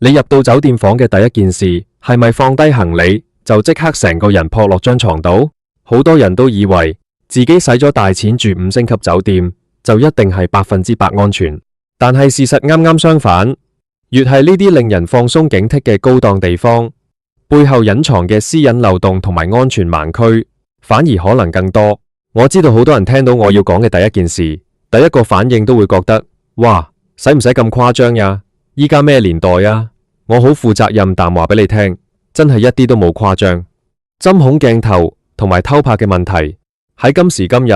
你入到酒店房嘅第一件事係咪放低行李就即刻成個人撲落張床度？好多人都以為自己使咗大錢住5星級酒店就一定係100%安全，但係事實啱啱相反。越係呢啲令人放鬆警惕嘅高檔地方，背後隱藏嘅私隱漏洞同埋安全盲區反而可能更多。我知道好多人聽到我要講嘅第一件事，第一個反應都會覺得，哇，使唔使咁誇張呀？依家咩年代啊？我好負責任，但話俾你聽，真係一啲都冇誇張。針孔鏡頭同埋偷拍嘅問題喺今時今日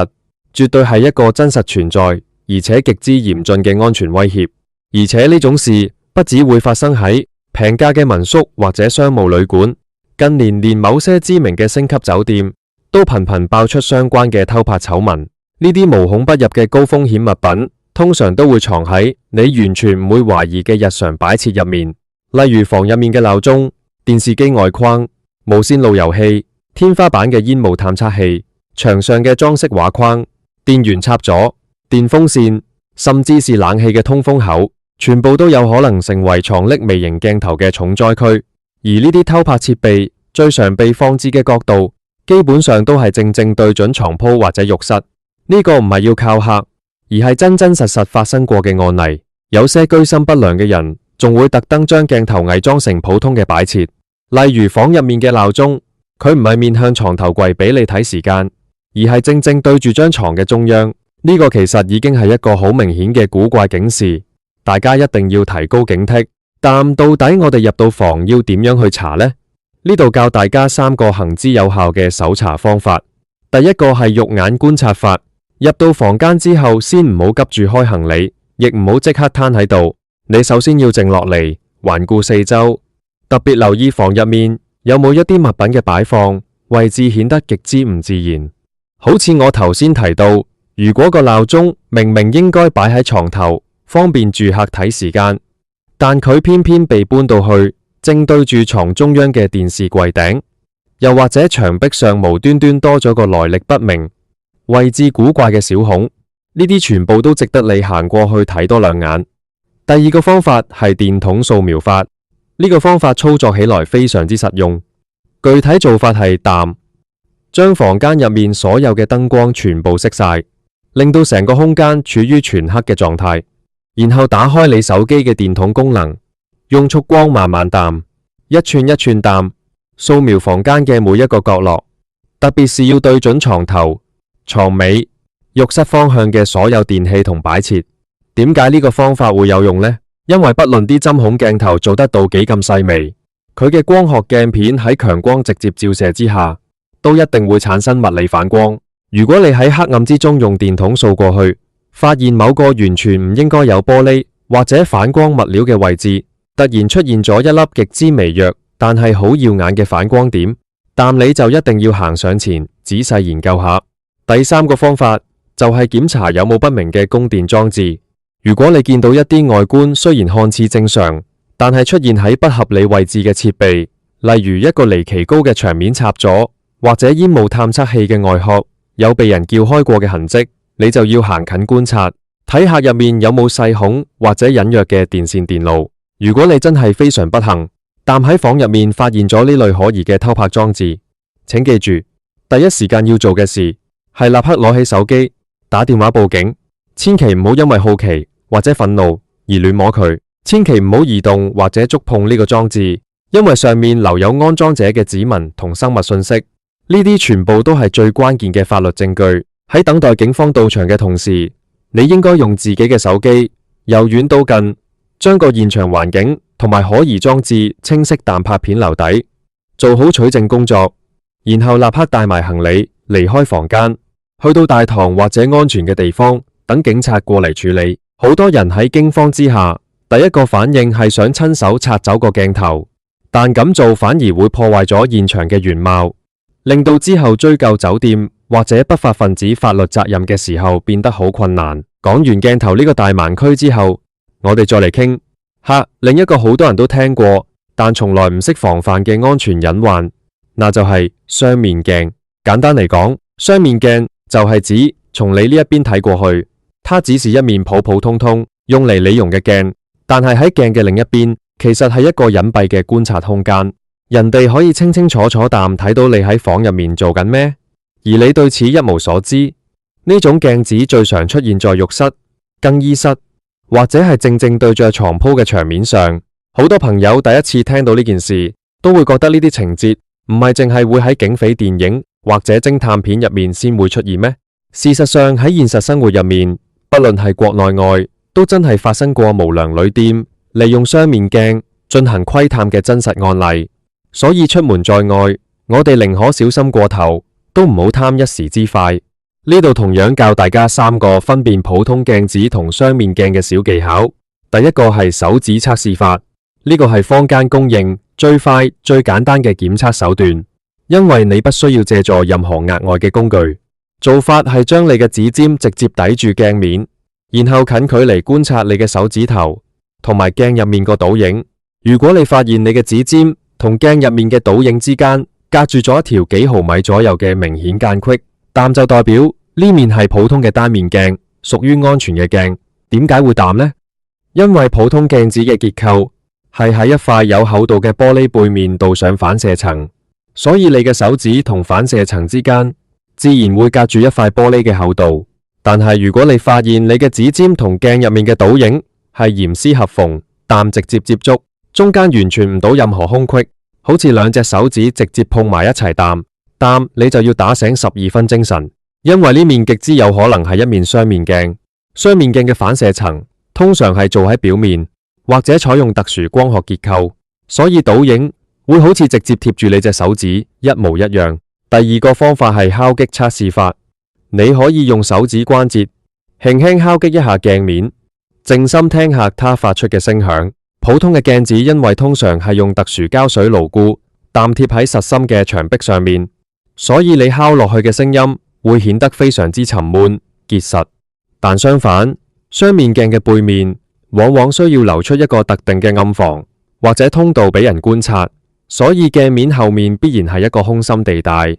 絕對係一個真實存在而且極之嚴峻嘅安全威脅，而且呢種事不只會發生喺平價嘅民宿或者商務旅館，近年連某些知名嘅星級酒店都頻頻爆出相關嘅偷拍醜聞。呢啲無孔不入嘅高風險物品，通常都會藏喺你完全唔會懷疑嘅日常擺設入面，例如房入面嘅鬧鐘、電視機外框、無線路由器、天花板嘅煙霧探測器、牆上嘅裝飾畫框、電源插座、電風扇，甚至是冷氣嘅通風口。全部都有可能成為藏匿微型鏡頭嘅重災區，而呢啲偷拍設備最常被放置嘅角度，基本上都係正正對準床鋪或者浴室。呢個唔係要靠嚇，而係真真實實發生過嘅案例。有些居心不良嘅人仲會特登將鏡頭偽裝成普通嘅擺設，例如房入面嘅鬧鐘，佢唔係面向床頭櫃俾你睇時間，而係正正對住張床嘅中央。呢個其實已經係一個好明顯嘅古怪警示。大家一定要提高警惕，但到底我哋入到房要點樣去查呢？呢度教大家3個行之有效嘅搜查方法。第一個係肉眼觀察法，入到房間之後，先唔好急住開行李，亦唔好即刻攤喺度。你首先要靜落嚟，環顧四周，特別留意房入面有冇一啲物品嘅擺放位置顯得極之唔自然。好似我頭先提到，如果個鬧鐘明明應該擺喺床頭，方便住客睇時間，但佢偏偏被搬到去正對住床中央嘅電視櫃頂，又或者牆壁上無端端多咗個來歷不明、位置古怪嘅小孔，呢啲全部都值得你行過去睇多兩眼。第二個方法係電筒掃描法，呢個方法操作起來非常之實用。具體做法係淡，將房間入面所有嘅燈光全部熄晒，令到成個空間處於全黑嘅狀態。然後打開你手機嘅電筒功能，用束光慢慢淡，一寸一寸淡，掃描房間嘅每一個角落，特別是要對準床頭、床尾、浴室方向嘅所有電器同擺設。點解呢個方法會有用呢？因為不論啲針孔鏡頭做得到幾咁細微，佢嘅光學鏡片喺強光直接照射之下，都一定會產生物理反光。如果你喺黑暗之中用電筒掃過去，發現某個完全唔應該有玻璃或者反光物料嘅位置，突然出現咗一粒極之微弱但係好耀眼嘅反光點，但你就一定要行上前仔細研究下。第三個方法就係檢查有冇不明嘅供電裝置。如果你見到一啲外觀雖然看似正常，但係出現喺不合理位置嘅設備，例如一個離奇高嘅牆面插座，或者煙霧探測器嘅外殼有被人撬開過嘅痕跡，你就要行近觀察，睇下入面有冇細孔或者隱約嘅電線電路。如果你真係非常不幸，但喺房入面發現咗呢類可疑嘅偷拍裝置，請記住，第一時間要做嘅事係立刻攞起手機打電話報警，千祈唔好因為好奇或者憤怒而亂摸佢，千祈唔好移動或者觸碰呢個裝置，因為上面留有安裝者嘅指紋同生物信息，呢啲全部都係最關鍵嘅法律證據。喺等待警方到場嘅同時，你應該用自己嘅手機由遠到近，將個現場環境同埋可疑裝置清晰但拍片留底，做好取證工作，然後立刻帶埋行李離開房間，去到大堂或者安全嘅地方，等警察過嚟處理。好多人喺驚慌之下，第一個反應係想親手拆走個鏡頭，但咁做反而會破壞咗現場嘅原貌，令到之後追究酒店或者不法分子法律責任嘅時候變得好困難。講完鏡頭呢個大盲區之後，我哋再嚟傾下另一個好多人都聽過但從來唔識防範嘅安全隱患，那就係雙面鏡。簡單嚟講，雙面鏡就係指從你呢一邊睇過去，它只是一面普普通通用嚟理容嘅鏡，但係喺鏡嘅另一邊其實係一個隱蔽嘅觀察空間，人哋可以清清楚楚咁睇到你喺房入面做緊咩，而你對此一無所知。呢種鏡子最常出現在浴室、更衣室，或者係正正對着床鋪嘅牆面上。好多朋友第一次聽到呢件事，都會覺得呢啲情節唔係淨係會喺警匪電影或者偵探片入面先會出現咩？事實上喺現實生活入面，不論係國內外，都真係發生過無良旅店利用雙面鏡進行窺探嘅真實案例。所以出門在外，我哋寧可小心過頭，都唔好貪一時之快。呢度同樣教大家3個分辨普通鏡子同雙面鏡嘅小技巧。第一個係手指測試法，呢個係坊間公認最快最簡單嘅檢測手段，因為你不需要借助任何額外嘅工具。做法係將你嘅指尖直接抵住鏡面，然後近距離觀察你嘅手指頭同埋鏡入面個倒影。如果你發現你嘅指尖同鏡入面嘅倒影之間隔住咗一條幾毫米左右嘅明顯間隙，淡就代表呢面係普通嘅單面鏡，屬於安全嘅鏡。點解會淡呢？因為普通鏡子嘅結構係喺一塊有厚度嘅玻璃背面鍍上反射層，所以你嘅手指同反射層之間自然會隔住一塊玻璃嘅厚度。但係如果你發現你嘅指尖同鏡入面嘅倒影係嚴絲合縫，淡直接接觸，中間完全唔到任何空隙，好似兩隻手指直接碰埋一齊淡，你就要打醒12分精神，因為呢面極之有可能係一面雙面鏡。雙面鏡嘅反射層通常係做喺表面，或者採用特殊光學結構，所以倒影會好似直接貼住你隻手指一模一樣。第二個方法係敲擊測試法，你可以用手指關節輕輕敲擊一下鏡面，靜心聽下它發出嘅聲響。普通嘅鏡子因為通常係用特殊膠水牢固淡貼喺實心嘅牆壁上面，所以你敲落去嘅聲音會顯得非常之沉悶結實。但相反，雙面鏡嘅背面往往需要留出一個特定嘅暗房或者通道俾人觀察，所以鏡面後面必然係一個空心地帶。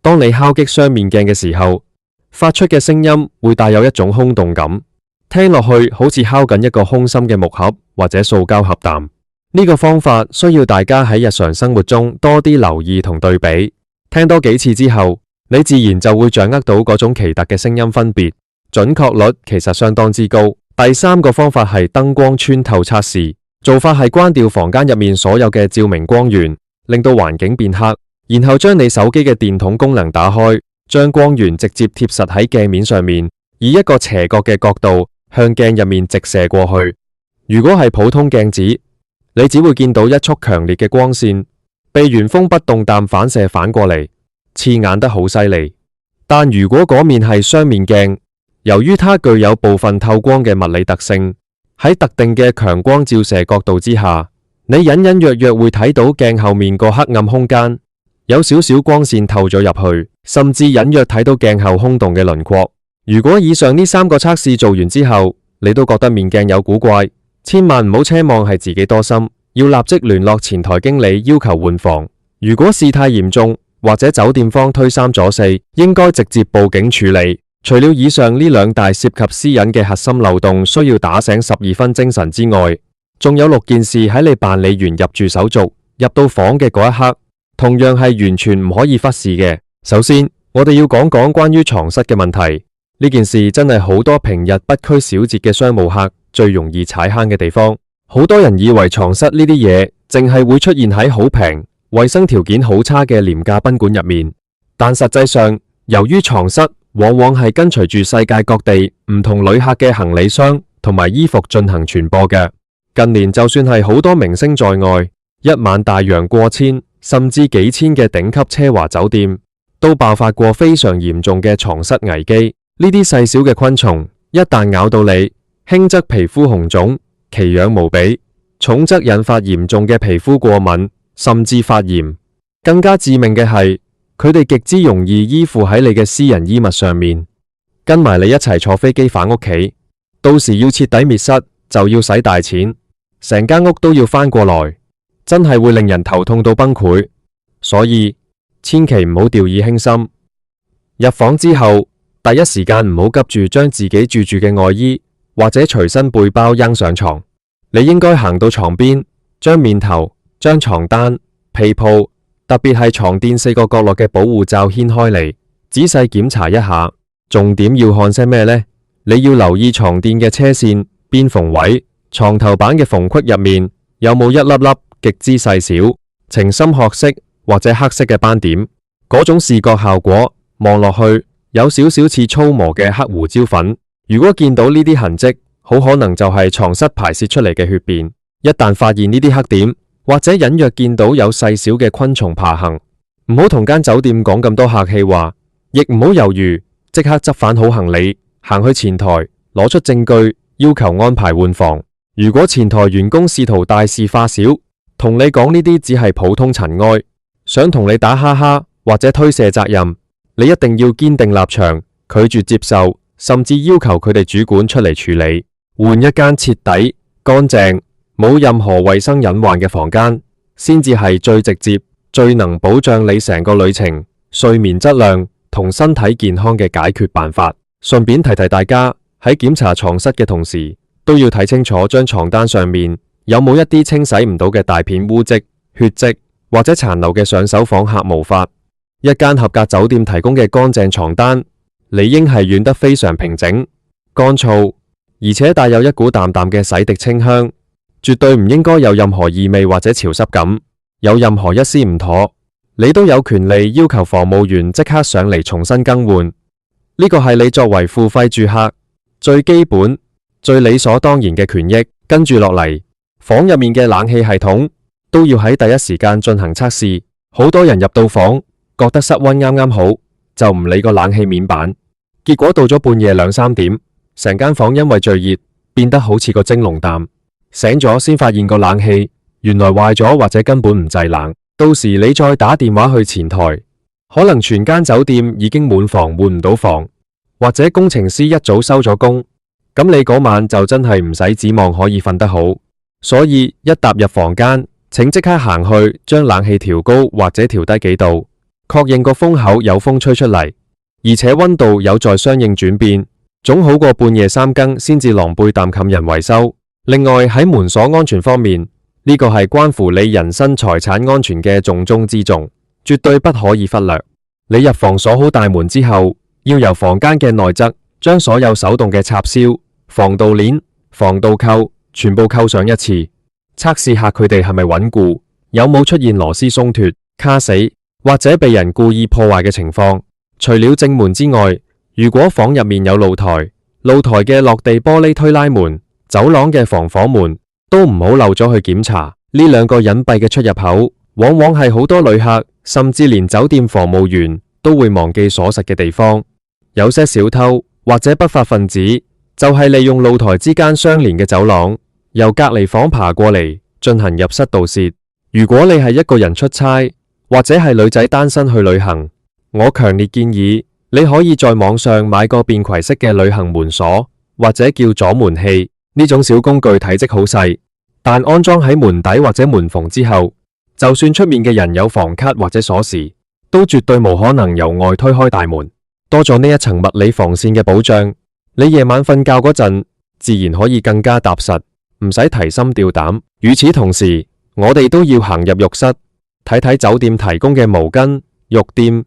當你敲擊雙面鏡嘅時候，發出嘅聲音會帶有一種空洞感，聽落去好似敲緊一個空心嘅木盒或者塑膠盒啖。呢個方法需要大家喺日常生活中多啲留意同對比，聽多幾次之後，你自然就會掌握到嗰種奇特嘅聲音分別，準確率其實相當之高。第三個方法係燈光穿透測試，做法係關掉房間入面所有嘅照明光源，令到環境變黑，然後將你手機嘅電筒功能打開，將光源直接貼實喺鏡面上面，以一個斜角嘅角度向鏡入面直射過去。如果係普通鏡子，你只會見到一束強烈嘅光線被原封不動但反射反過嚟，刺眼得好犀利。但如果嗰面係雙面鏡，由於它具有部分透光嘅物理特性，喺特定嘅強光照射角度之下，你隱隱約約會睇到鏡後面個黑暗空間有少少光線透咗入去，甚至隱約睇到鏡後空洞嘅輪廓。如果以上呢3個測試做完之後，你都覺得面鏡有古怪，千萬唔好奢望係自己多心，要立即聯絡前台經理要求換房。如果事態嚴重，或者酒店方推三阻四，應該直接報警處理。除了以上呢2大涉及私隱嘅核心漏洞需要打醒12分精神之外，仲有6件事喺你辦理完入住手續入到房嘅嗰一刻，同樣係完全唔可以忽視嘅。首先，我哋要講講關於床蝨嘅問題。呢件事真係好多平日不拘小節嘅商務客最容易踩坑嘅地方。好多人以為床蝨呢啲嘢淨係會出現喺好平、衛生條件好差嘅廉價賓館入面，但實際上，由於床蝨往往係跟隨住世界各地唔同旅客嘅行李箱同埋衣服進行傳播嘅。近年就算係好多明星在外，一晚大洋過千甚至幾千嘅頂級奢華酒店，都爆發過非常嚴重嘅床蝨危機。呢啲細小嘅昆蟲一旦咬到你，輕則皮膚紅腫奇癢無比，重則引發嚴重嘅皮膚過敏甚至發炎。更加致命嘅係，佢哋極之容易依附喺你嘅私人衣物上面，跟埋你一齊坐飛機返屋企。到時要徹底滅蝨就要使大錢，成間屋都要翻過來，真係會令人頭痛到崩潰。所以千祈唔好掉以輕心。入房之後，第一時間唔好急住將自己住嘅外衣或者隨身背包扔上床，你應該行到床邊，將面頭、將床單、被鋪，特別係床墊4個角落嘅保護罩掀開嚟，仔細檢查一下。重點要看些咩呢？你要留意床墊嘅車線、邊縫位、床頭板嘅縫隙入面有冇一粒粒極之細小、呈深褐色或者黑色嘅斑點，嗰種視覺效果望落去有少少似粗磨嘅黑胡椒粉。如果見到呢啲痕跡，好可能就係床蝨排泄出嚟嘅血便。一旦發現呢啲黑點，或者隱約見到有細小嘅昆蟲爬行，唔好同間酒店講咁多客氣話，亦唔好猶豫，即刻執返好行李，行去前台攞出證據，要求安排換房。如果前台員工試圖大事化小，同你講呢啲只係普通塵埃，想同你打哈哈或者推卸責任，你一定要堅定立場，拒絕接受，甚至要求佢哋主管出嚟處理，換一間徹底、乾淨、冇任何衛生隱患嘅房間，先至係最直接、最能保障你成個旅程睡眠質量同身體健康嘅解決辦法。順便提提大家，喺檢查床蝨嘅同時，都要睇清楚張床單上面有冇一啲清洗唔到嘅大片污漬、血跡或者殘留嘅上手訪客毛髮。一間合格酒店提供嘅乾淨床單，理應係軟得非常平整、乾燥，而且帶有一股淡淡嘅洗滌清香，絕對唔應該有任何異味或者潮濕感。有任何一絲唔妥，你都有權利要求房務員即刻上嚟重新更換。呢個係你作為付費住客最基本、最理所當然嘅權益。跟住落嚟，房入面嘅冷氣系統都要喺第一時間進行測試。好多人入到房覺得室溫啱啱好，就唔理個冷氣面板，結果到咗半夜2、3點，成間房因為最熱變得好似個蒸籠啖，醒咗先發現個冷氣原來壞咗或者根本唔製冷。到時你再打電話去前台，可能全間酒店已經滿房換唔到房，或者工程師一早收咗工，咁你嗰晚就真係唔使指望可以瞓得好。所以一踏入房間，請即刻行去將冷氣調高或者調低幾度，確認個風口有風吹出嚟，而且溫度有在相應轉變，總好過半夜3更先至狼狽啖冚人維修。另外喺門鎖安全方面，呢個係關乎你人身財產安全嘅重中之重，絕對不可以忽略。你入房鎖好大門之後，要由房間嘅內側將所有手動嘅插銷、防盜鏈、防盜扣全部扣上一次，測試下佢哋係咪穩固，有冇出現螺絲鬆脫、卡死或者被人故意破壞嘅情況。除了正門之外，如果房入面有露台，露台嘅落地玻璃推拉門、走廊嘅防火門都唔好漏咗去檢查。呢2個隱蔽嘅出入口，往往係好多旅客甚至連酒店房務員都會忘記鎖實嘅地方。有些小偷或者不法分子就係利用露台之間相連嘅走廊，由隔離房爬過嚟進行入室盜竊。如果你係一個人出差，或者係女仔單身去旅行，我強烈建議你可以在網上買個便攜式嘅旅行門鎖，或者叫阻門器。呢種小工具體積好細，但安裝喺門底或者門縫之後，就算出面嘅人有房卡或者鎖匙，都絕對無可能由外推開大門。多咗呢一層物理防線嘅保障，你夜晚瞓覺嗰陣自然可以更加踏實，唔使提心吊膽。與此同時，我哋都要行入浴室睇睇酒店提供嘅毛巾、浴墊、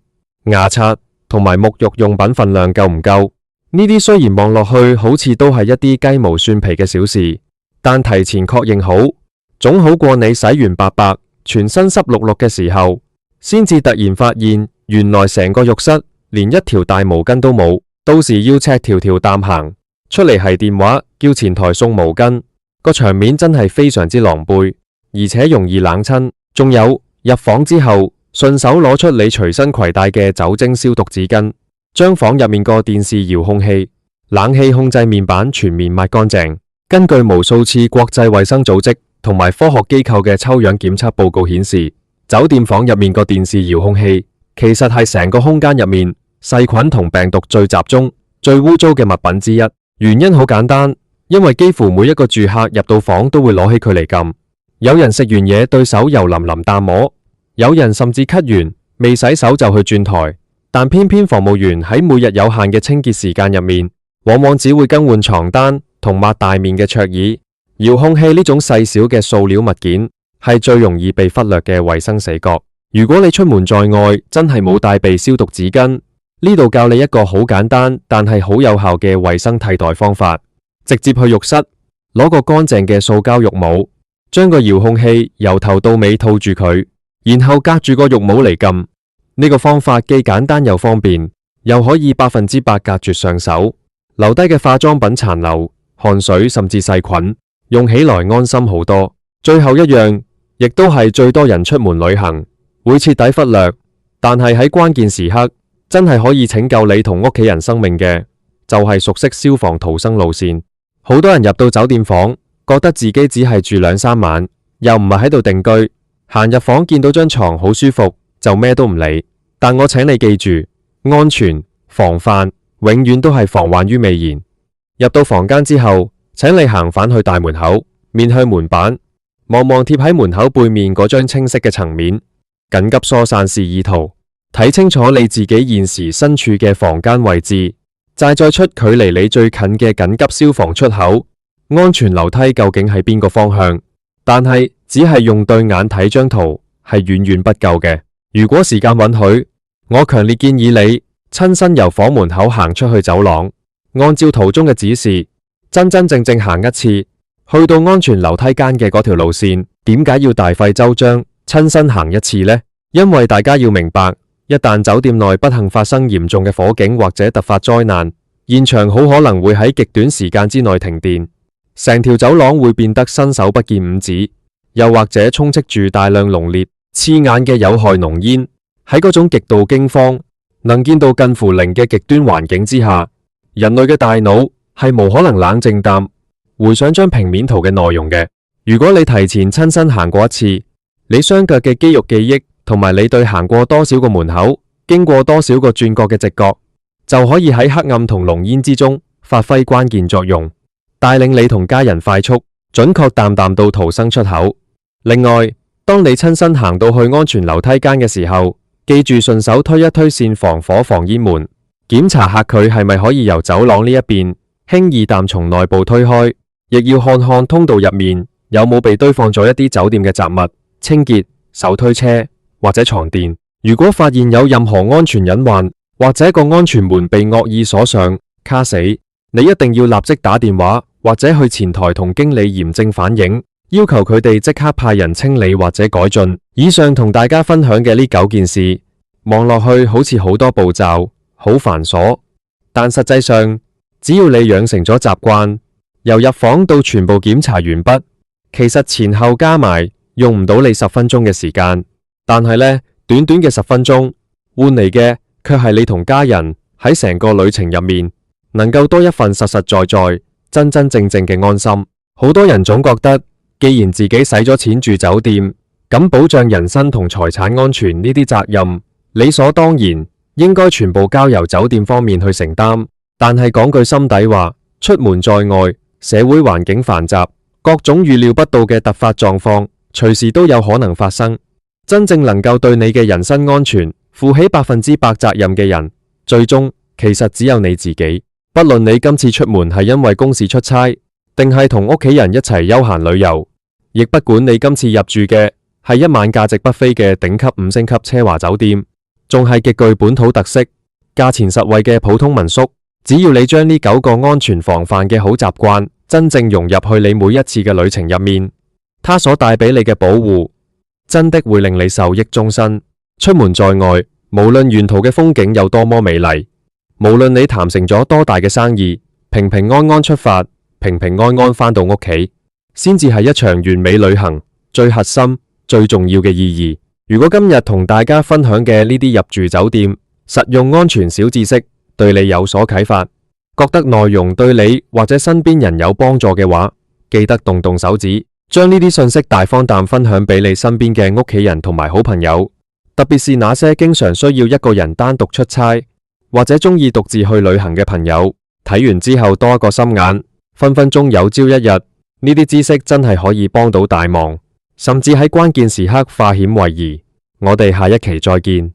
牙刷同埋沐浴用品份量夠唔夠。呢啲雖然望落去好似都係一啲雞毛蒜皮嘅小事，但提前確認好，總好過你洗完白白全身濕漉漉嘅時候，先至突然發現原來成個浴室連一條大毛巾都冇，到時要赤條條擔行出嚟，係電話叫前台送毛巾，個場面真係非常之狼狽，而且容易冷親。仲有入房之後順手攞出你隨身攜帶嘅酒精消毒紙巾，將房入面個電視遙控器、冷氣控制面板全面抹乾淨。根據無數次國際衛生組織同埋科學機構嘅抽樣檢測報告顯示，酒店房入面個電視遙控器其實係成個空間入面細菌同病毒最集中、最污糟嘅物品之一。原因好簡單，因為幾乎每一個住客入到房都會攞起佢嚟撳。有人食完嘢對手油淋淋啖摸，有人甚至咳完未洗手就去轉台。但偏偏房務員喺每日有限嘅清潔時間入面，往往只會更換床單同抹大面嘅桌椅。遙控器呢種細小嘅塑料物件，係最容易被忽略嘅衛生死角。如果你出門在外真係冇帶備消毒紙巾，呢度教你一個好簡單但係好有效嘅衛生替代方法。直接去浴室，攞個乾淨嘅塑膠浴帽，將個遙控器由頭到尾套住佢，然後隔住個浴帽嚟撳。呢個方法既簡單又方便，又可以100%隔絕上手留低嘅化妝品殘留、汗水甚至細菌，用起來安心好多。最後一樣，亦都係最多人出門旅行會徹底忽略，但係喺關鍵時刻真係可以拯救你同屋企人生命嘅，就係熟悉消防逃生路線。好多人入到酒店房，覺得自己只係住2-3晚，又唔係喺度定居，行入房見到張床好舒服，就咩都唔理。但我請你記住，安全防範永遠都係防患於未然。入到房間之後，請你行返去大門口，面向門板，望望貼喺門口背面嗰張清晰嘅層面，緊急疏散示意圖，睇清楚你自己現時身處嘅房間位置。再出距離你最近嘅緊急消防出口，安全樓梯究竟係邊個方向？但係只係用對眼睇張圖係遠遠不夠嘅。如果時間允許，我強烈建議你親身由房門口行出去走廊，按照圖中嘅指示，真正行一次，去到安全樓梯間嘅嗰條路線。點解要大費周章親身行一次呢？因為大家要明白，一旦酒店內不幸發生嚴重嘅火警或者突發災難，現場好可能會喺極短時間之內停電，成條走廊會變得伸手不見五指，又或者充斥住大量濃烈、刺眼嘅有害濃煙。喺嗰種極度驚慌、能見到近乎零嘅極端環境之下，人類嘅大腦係無可能冷靜淡回想張平面圖嘅內容嘅。如果你提前親身行過一次，你雙腳嘅肌肉記憶同埋你對行過多少個門口、經過多少個轉角嘅直覺，就可以喺黑暗同濃煙之中發揮關鍵作用，帶領你同家人快速、準確淡到逃生出口。另外，當你親身行到去安全樓梯間嘅時候，記住順手推一推線防火防煙門，檢查下佢係咪可以由走廊呢一邊輕易但從內部推開，亦要看看通道入面有冇被堆放咗一啲酒店嘅雜物、清潔、手推車或者床墊。如果發現有任何安全隱患，或者個安全門被惡意鎖上卡死，你一定要立即打電話或者去前台同經理嚴正反映，要求佢哋即刻派人清理或者改進。以上同大家分享嘅呢9件事，望落去好似好多步驟，好繁瑣，但實際上只要你養成咗習慣，由入房到全部檢查完畢，其實前後加埋用唔到你10分鐘嘅時間。但係呢，短短嘅10分鐘換嚟嘅卻係你同家人喺成個旅程入面能夠多一份實實在在、真真正正嘅安心。好多人總覺得，既然自己使咗錢住酒店，咁保障人身同財產安全呢啲責任，理所當然應該全部交由酒店方面去承擔。但係講句心底話，出門在外，社會環境繁雜，各種預料不到嘅突發狀況隨時都有可能發生。真正能夠對你嘅人身安全負起100%責任嘅人，最終其實只有你自己。不論你今次出門係因為公事出差，定係同屋企人一齊休閒旅遊，亦不管你今次入住嘅係一晚價值不菲嘅頂級5星級奢華酒店，仲係極具本土特色、價錢實惠嘅普通民宿，只要你將呢9個安全防範嘅好習慣真正融入去你每一次嘅旅程入面，它所帶俾你嘅保護，真的會令你受益終身。出門在外，無論沿途嘅風景有多麼美麗，無論你談成咗多大嘅生意，平平安安出發，平平安安返到屋企，先至係一場完美旅行最核心、最重要嘅意義。如果今日同大家分享嘅呢啲入住酒店實用安全小知識對你有所啟發，覺得內容對你或者身邊人有幫助嘅話，記得動動手指，將呢啲信息大方啖分享俾你身邊嘅屋企人同埋好朋友，特別是那些經常需要一個人單獨出差或者中意獨自去旅行嘅朋友，睇完之後多一個心眼，分分鐘有朝一日呢啲知識真係可以幫到大忙，甚至喺關鍵時刻化險為夷。我哋下一期再見。